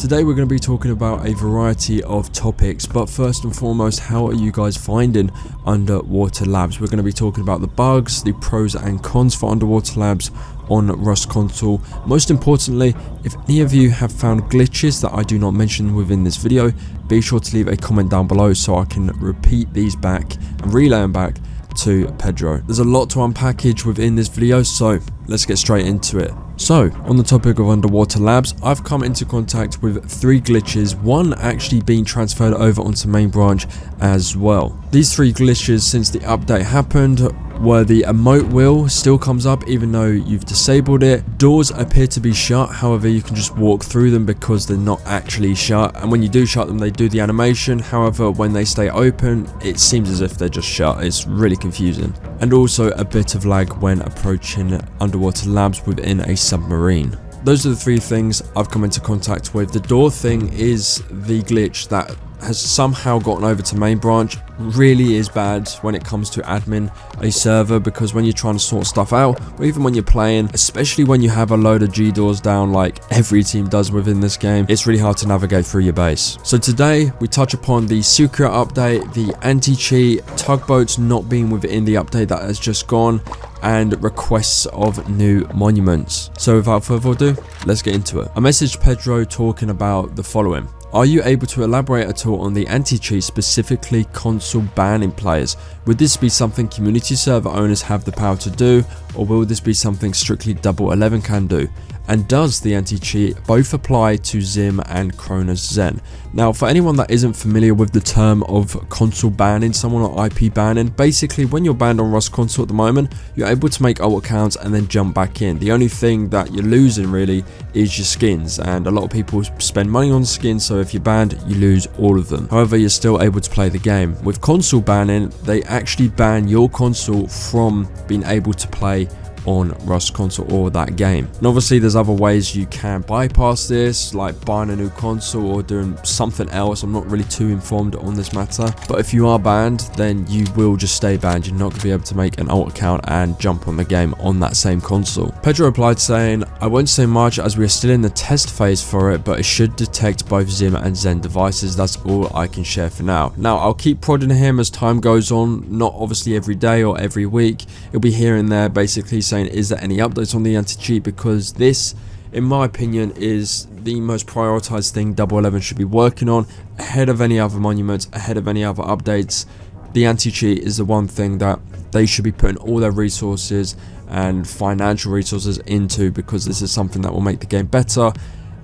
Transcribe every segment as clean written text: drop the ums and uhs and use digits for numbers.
Today we're going to be talking about a variety of topics, but first and foremost, how are you guys finding underwater labs? We're going to be talking about the bugs, the pros and cons for underwater labs on Rust console. Most importantly, if any of you have found glitches that I do not mention within this video, be sure to leave a comment down below so I can repeat these back and relay them back to Pedro. There's a lot to unpackage within this video, so let's get straight into it. So, on the topic of underwater labs, I've come into contact with 3 glitches, one actually being transferred over onto main branch as well. These 3 glitches since the update happened where the emote wheel still comes up even though you've disabled it. Doors appear to be shut, however you can just walk through them because they're not actually shut, and when you do shut them they do the animation, however when they stay open it seems as if they're just shut. It's really confusing. And also a bit of lag when approaching underwater labs within a submarine. Those are the 3 things I've come into contact with. The door thing is the glitch that has somehow gotten over to main branch. Really is bad when it comes to admin a server, because when you're trying to sort stuff out, or even when you're playing, especially when you have a load of G doors down like every team does within this game, it's really hard to navigate through your base. So today we touch upon the Squa update, the anti-cheat, tugboats not being within the update that has just gone, and requests of new monuments. So without further ado, let's get into it. I messaged Pedro talking about the following. Are you able to elaborate at all on the anti-cheat, specifically console banning players? Would this be something community server owners have the power to do, or will this be something strictly Double 11 can do? And does the anti-cheat both apply to Zim and Cronus Zen? Now, for anyone that isn't familiar with the term of console banning someone or IP banning, basically when you're banned on Rust console at the moment, you're able to make alt accounts and then jump back in. The only thing that you're losing really is your skins, and a lot of people spend money on skins, so if you're banned, you lose all of them. However, you're still able to play the game. With console banning, they actually ban your console from being able to play on Rust console or that game. And obviously there's other ways you can bypass this, like buying a new console or doing something else. I'm not really too informed on this matter, but if you are banned, then you will just stay banned. You're not going to be able to make an alt account and jump on the game on that same console. Pedro replied saying, I won't say much as we are still in the test phase for it, but it should detect both Zim and Zen devices. That's all I can share for now. Now I'll keep prodding him as time goes on, not obviously every day or every week. It'll be here and there basically saying, is there any updates on the anti-cheat, because this, in my opinion, is the most prioritized thing Double 11 should be working on ahead of any other monuments, ahead of any other updates. The anti-cheat is the one thing that they should be putting all their resources and financial resources into, because this is something that will make the game better.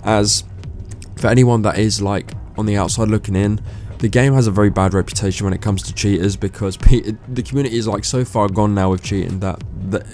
As for anyone that is like on the outside looking in, the game has a very bad reputation when it comes to cheaters, because the community is like so far gone now with cheating that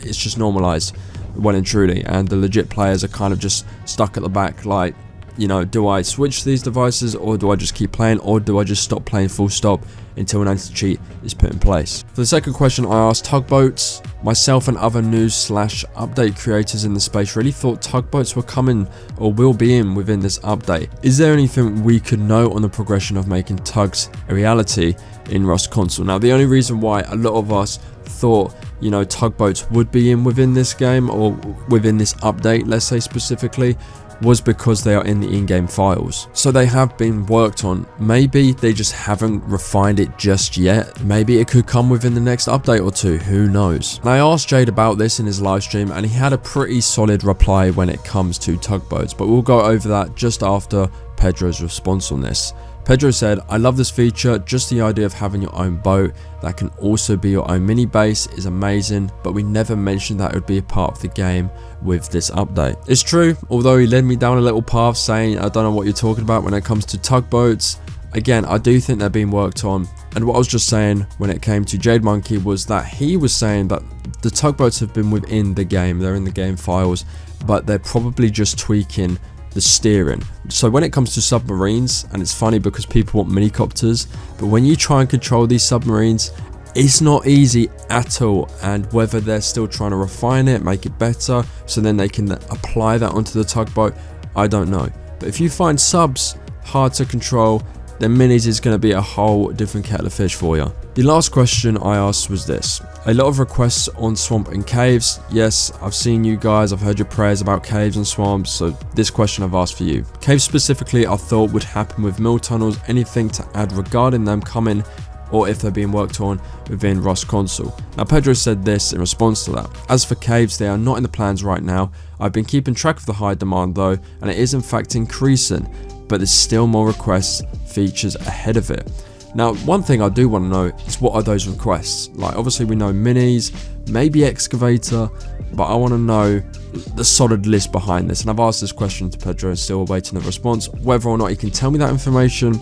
it's just normalized, well and truly, and the legit players are kind of just stuck at the back like, you know, do I switch these devices, or do I just keep playing, or do I just stop playing full stop until an anti-cheat is put in place? For the second question I asked, tugboats. Myself and other news/update creators in the space really thought tugboats were coming or will be in within this update. Is there anything we could know on the progression of making tugs a reality in Rust console? Now, the only reason why a lot of us thought, you know, tugboats would be in within this game or within this update, let's say specifically, was because they are in the in-game files. So they have been worked on. Maybe they just haven't refined it just yet. Maybe it could come within the next update or 2, who knows. And I asked Jade about this in his live stream, and he had a pretty solid reply when it comes to tugboats, but we'll go over that just after Pedro's response on this. Pedro said, I love this feature, just the idea of having your own boat that can also be your own mini base is amazing, but we never mentioned that it would be a part of the game with this update. It's true, although he led me down a little path saying, I don't know what you're talking about when it comes to tugboats. Again, I do think they're being worked on, and what I was just saying when it came to Jade Monkey was that he was saying that the tugboats have been within the game, they're in the game files, but they're probably just tweaking the steering. So when it comes to submarines, and it's funny because people want minicopters, but when you try and control these submarines, it's not easy at all, and whether they're still trying to refine it, make it better, so then they can apply that onto the tugboat, I don't know. But if you find subs hard to control, then minis is going to be a whole different kettle of fish for you. The last question I asked was this. A lot of requests on swamp and caves. Yes, I've seen you guys, I've heard your prayers about caves and swamps, so this question I've asked for you. Caves specifically I thought would happen with mill tunnels, anything to add regarding them coming, or if they're being worked on within Rust console. Now Pedro said this in response to that. As for caves, they are not in the plans right now. I've been keeping track of the high demand though, and it is in fact increasing, but there's still more requests, features ahead of it. Now, one thing I do want to know is what are those requests? Like, obviously we know minis, maybe excavator, but I want to know the solid list behind this. And I've asked this question to Pedro and still awaiting a response. Whether or not he can tell me that information,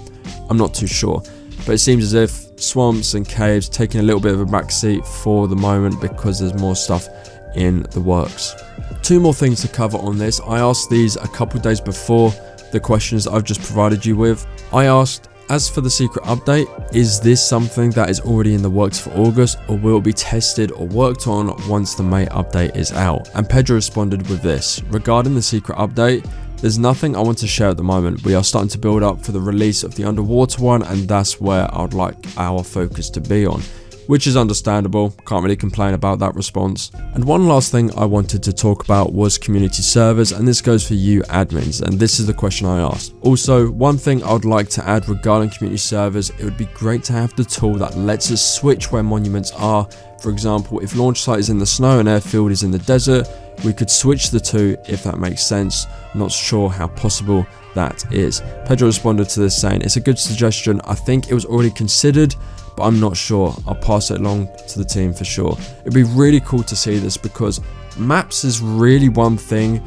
I'm not too sure. But it seems as if swamps and caves taking a little bit of a backseat for the moment because there's more stuff in the works. Two more things to cover on this. I asked these a couple days before the questions that I've just provided you with. I asked, as for the secret update, is this something that is already in the works for August, or will it be tested or worked on once the May update is out? And Pedro responded with this. Regarding the secret update, there's nothing I want to share at the moment. We are starting to build up for the release of the underwater one, and that's where I'd like our focus to be on. Which is understandable, can't really complain about that response. And one last thing I wanted to talk about was community servers, and this goes for you admins, and this is the question I asked. Also, one thing I would like to add regarding community servers, it would be great to have the tool that lets us switch where monuments are. For example, if launch site is in the snow and airfield is in the desert, we could switch the two if that makes sense. Not sure how possible that is. Pedro responded to this saying, it's a good suggestion, I think it was already considered, but I'm not sure. I'll pass it along to the team for sure. It'd be really cool to see this because maps is really one thing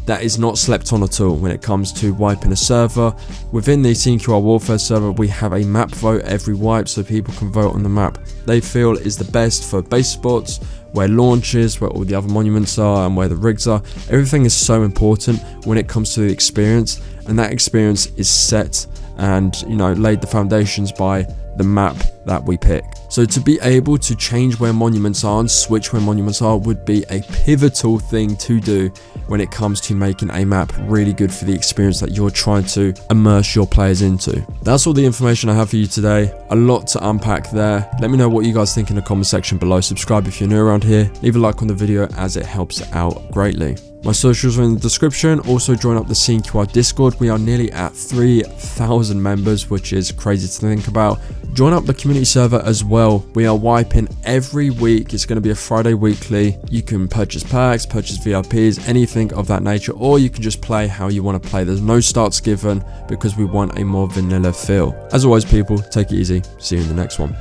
that is not slept on at all when it comes to wiping a server. Within the CNQR Warfare server, we have a map vote every wipe so people can vote on the map they feel is the best for base spots, where launch is, where all the other monuments are, and where the rigs are. Everything is so important when it comes to the experience, and that experience is set and, you know, laid the foundations by the map that we pick. So to be able to change where monuments are and switch where monuments are would be a pivotal thing to do when it comes to making a map really good for the experience that you're trying to immerse your players into. That's all the information I have for you today. A lot to unpack there. Let me know what you guys think in the comment section below. Subscribe if you're new around here. Leave a like on the video as it helps out greatly. My socials are in the description. Also join up the CNQR Discord. We are nearly at 3,000 members, which is crazy to think about. Join up the community server as well. We are wiping every week. It's going to be a Friday weekly. You can purchase packs, purchase VIPs, anything of that nature, or you can just play how you want to play. There's no starts given because we want a more vanilla feel. As always, people, take it easy. See you in the next one.